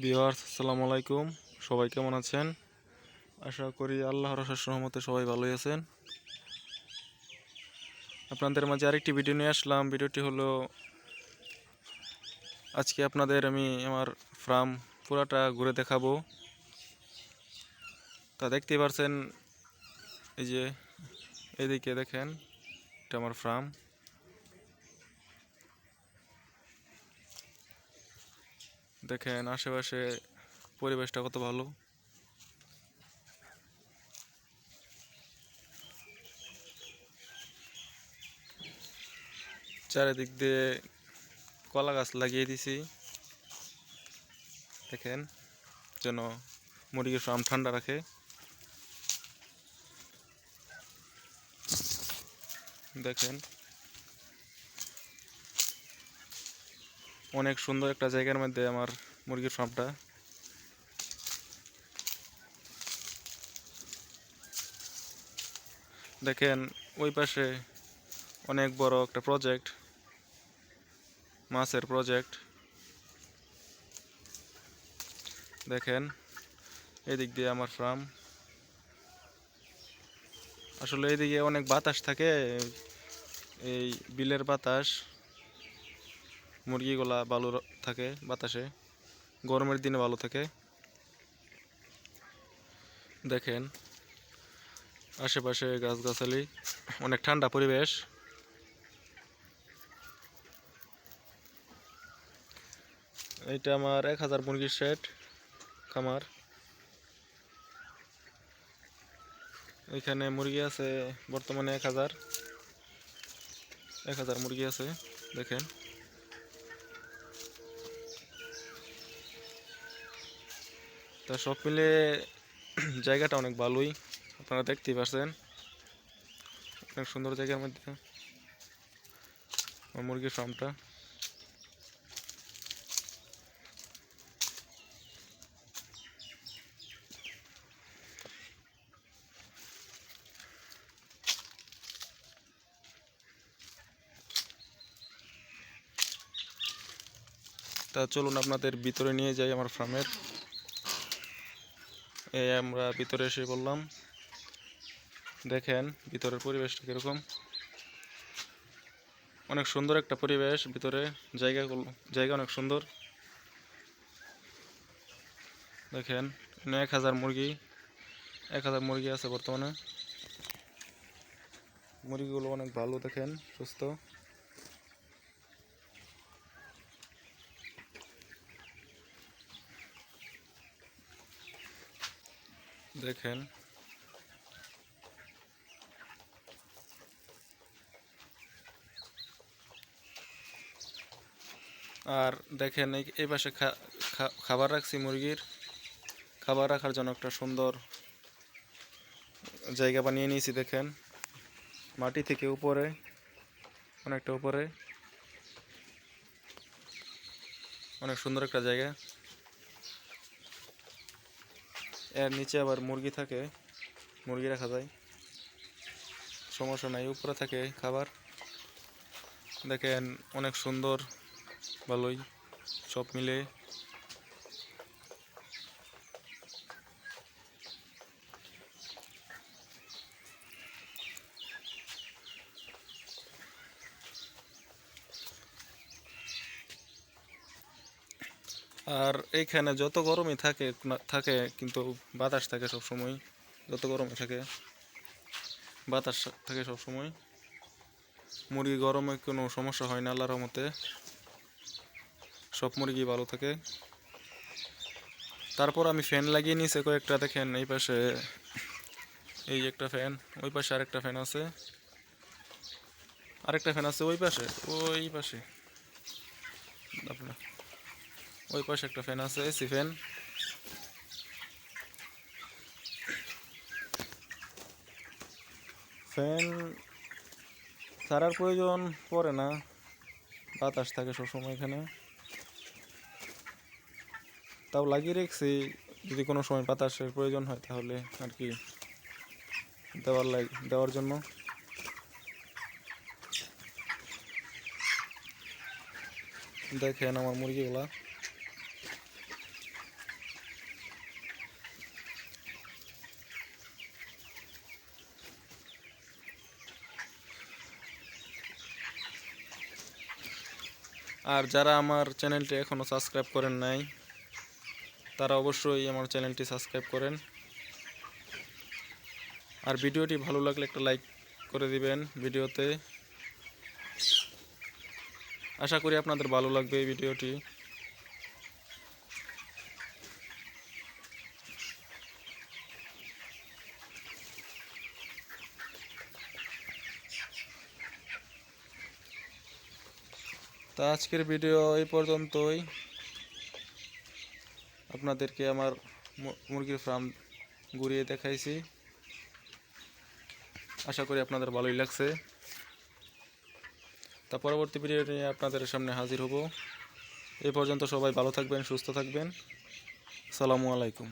Viewers আসসালামু আলাইকুম। সবাই কেমন আছেন? আশা করি আল্লাহর অশেষ রহমতে সবাই ভালোই আছেন। আপনাদের মাঝে আরেকটি ভিডিও নিয়ে আসলাম। ভিডিওটি হলো আজকে আপনাদের আমি আমার ফার্ম পুরাটা ঘুরে দেখাবো। তা দেখতেই পারছেন, এই যে এদিকে দেখেন, এটা আমার ফার্ম। দেখেন আশেপাশে পরিবেশটা কত ভালো। চারিদিক দিয়ে কলা গাছ লাগিয়ে দিছি, দেখেন, যেন মুরগির ফার্ম ঠান্ডা রাখে। দেখেন অনেক সুন্দর একটা জায়গার মধ্যে আমার মুরগির ফার্মটা। দেখেন ওই পাশে অনেক বড় একটা প্রজেক্ট, মাছের প্রজেক্ট। দেখেন এদিক দিয়ে আমার ফার্ম। আসলে এদিকে অনেক বাতাস থাকে, এই বিলের বাতাস, মুরগিগুলা ভালো থাকে বাতাসে, গরমের দিনে ভালো থাকে। দেখেন আশেপাশে গাছগাছালি, অনেক ঠান্ডা পরিবেশ। এইটা আমার 1000 মুরগির শেড খামার। এখানে মুরগি আছে বর্তমানে 1000 মুরগি আছে। দেখেন তা সব মিলে জায়গাটা অনেক ভালোই, আপনারা দেখতেই পাচ্ছেন। অনেক সুন্দর জায়গার মধ্যে আমার মুরগির ফার্মটা। তা চলুন আপনাদের ভিতরে নিয়ে যাই আমার ফার্মের। এই আমরা ভিতরে এসে বললাম, দেখেন ভিতরের পরিবেশটা কিরকম। অনেক সুন্দর একটা পরিবেশ ভিতরে, জায়গা অনেক সুন্দর। দেখেন 1000 মুরগি আছে বর্তমানে। মুরগিগুলো অনেক ভালো, দেখেন সুস্থ। দেখেন আর দেখেন এই পাশে খাবার রাখছি মুরগির। খাবার রাখার জন্য একটা সুন্দর জায়গা বানিয়ে নিয়েছি। দেখেন মাটি থেকে উপরে, অনেকটা উপরে, অনেক সুন্দর একটা জায়গা। এর নিচে আবার মুরগি থাকে, মুরগি রাখা যায়, সমস্যা নাই। উপরে থাকে খাবার। দেখেন অনেক সুন্দর, ভালোই সব মিলে। আর এইখানে যত গরমই থাকে কিন্তু বাতাস থাকে সব সময়। যত গরমে থাকে বাতাস থাকে সব সময়। মুরগি গরমে কোনো সমস্যা হয় না আল্লাহর রহমতে, সব মুরগি ভালো থাকে। তারপর আমি ফ্যান লাগিয়ে নিয়েছি কয়েকটা। দেখেন এই পাশে এই একটা ফ্যান, ওই পাশে আরেকটা ফ্যান আছে, ওই পাশে আপনার ওই পাশে একটা ফ্যান আছে, এসি ফ্যান। ফ্যান ছাড়ার প্রয়োজন পড়ে না, বাতাস থাকে সবসময় এখানে। তাও লাগিয়ে রেখেছি, যদি কোনো সময় বাতাসের প্রয়োজন হয় তাহলে আর কি দেওয়ার জন্য। দেখেন আমার মুরগিগুলা আর যারা আমার চ্যানেলটি এখনও সাবস্ক্রাইব করেন নাই তারা অবশ্যই আমার চ্যানেলটি সাবস্ক্রাইব করেন। আর ভিডিওটি ভালো লাগলে একটা লাইক করে দিবেন ভিডিওতে। আশা করি আপনাদের ভালো লাগবে এই ভিডিওটি। তা আজকের ভিডিও এই পর্যন্তই। আপনাদেরকে আমার মুরগির ফার্ম ঘুরিয়ে দেখাইছি। আশা করি আপনাদের ভালোই লাগছে। তা পরবর্তী ভিডিও নিয়ে আপনাদের সামনে হাজির হব। এই পর্যন্ত সবাই ভালো থাকবেন, সুস্থ থাকবেন। আসসালামু আলাইকুম।